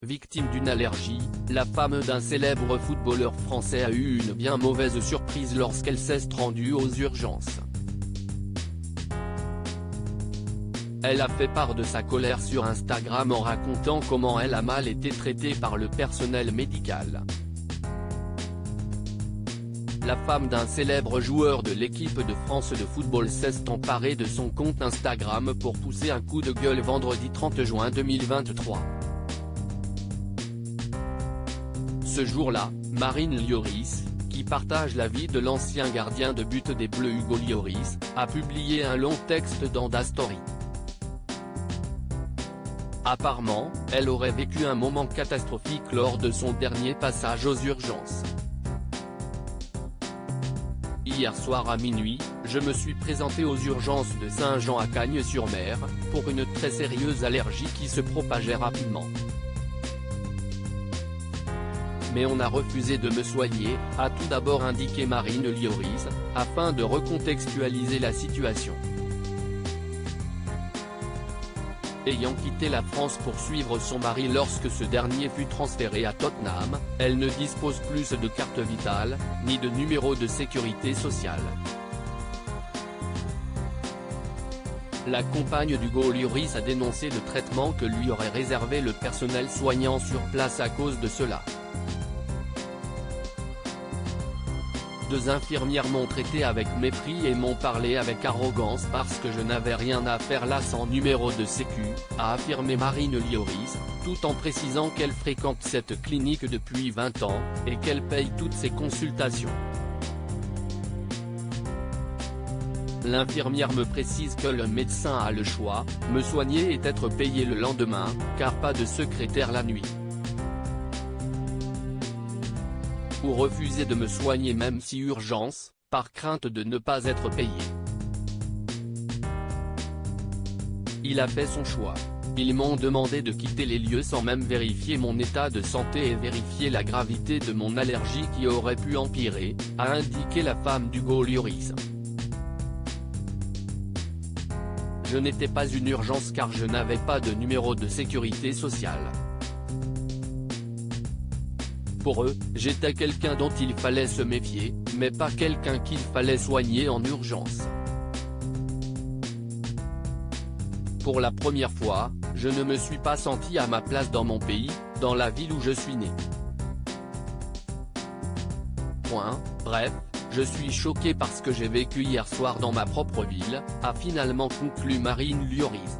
Victime d'une allergie, la femme d'un célèbre footballeur français a eu une bien mauvaise surprise lorsqu'elle s'est rendue aux urgences. Elle a fait part de sa colère sur Instagram en racontant comment elle a mal été traitée par le personnel médical. La femme d'un célèbre joueur de l'équipe de France de football s'est emparée de son compte Instagram pour pousser un coup de gueule vendredi 30 juin 2023. Ce jour-là, Marine Lloris, qui partage la vie de l'ancien gardien de but des Bleus Hugo Lloris, a publié un long texte dans sa story. Apparemment, elle aurait vécu un moment catastrophique lors de son dernier passage aux urgences. Hier soir à minuit, je me suis présentée aux urgences de Saint-Jean à Cagnes-sur-Mer, pour une très sérieuse allergie qui se propageait rapidement. Mais on a refusé de me soigner, a tout d'abord indiqué Marine Lloris, afin de recontextualiser la situation. Ayant quitté la France pour suivre son mari lorsque ce dernier fut transféré à Tottenham, elle ne dispose plus de carte vitale, ni de numéro de sécurité sociale. La compagne d'Hugo Lloris a dénoncé le traitement que lui aurait réservé le personnel soignant sur place à cause de cela. Deux infirmières m'ont traité avec mépris et m'ont parlé avec arrogance parce que je n'avais rien à faire là sans numéro de sécu, a affirmé Marine Lloris, tout en précisant qu'elle fréquente cette clinique depuis 20 ans, et qu'elle paye toutes ses consultations. L'infirmière me précise que le médecin a le choix, me soigner et être payé le lendemain, car pas de secrétaire la nuit. Ou refuser de me soigner même si urgence, par crainte de ne pas être payé. Il a fait son choix. Ils m'ont demandé de quitter les lieux sans même vérifier mon état de santé et vérifier la gravité de mon allergie qui aurait pu empirer, a indiqué la femme d'Hugo Lloris. Je n'étais pas une urgence car je n'avais pas de numéro de sécurité sociale. Pour eux, j'étais quelqu'un dont il fallait se méfier, mais pas quelqu'un qu'il fallait soigner en urgence. Pour la première fois, je ne me suis pas senti à ma place dans mon pays, dans la ville où je suis né. Bref, je suis choqué par ce que j'ai vécu hier soir dans ma propre ville, a finalement conclu Marine Lloris.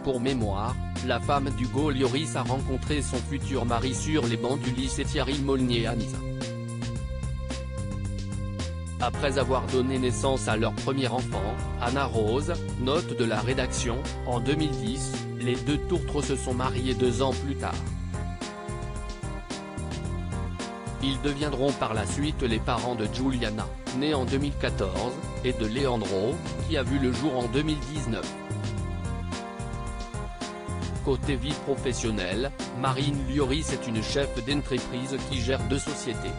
Pour mémoire, la femme d'Hugo Lloris a rencontré son futur mari sur les bancs du lycée Thierry Molnier à Nice. Après avoir donné naissance à leur premier enfant, Anna Rose, note de la rédaction, en 2010, les deux tourtereaux se sont mariés 2 ans plus tard. Ils deviendront par la suite les parents de Giuliana, née en 2014, et de Leandro, qui a vu le jour en 2019. Côté vie professionnelle, Marine Lloris est une chef d'entreprise qui gère 2 sociétés.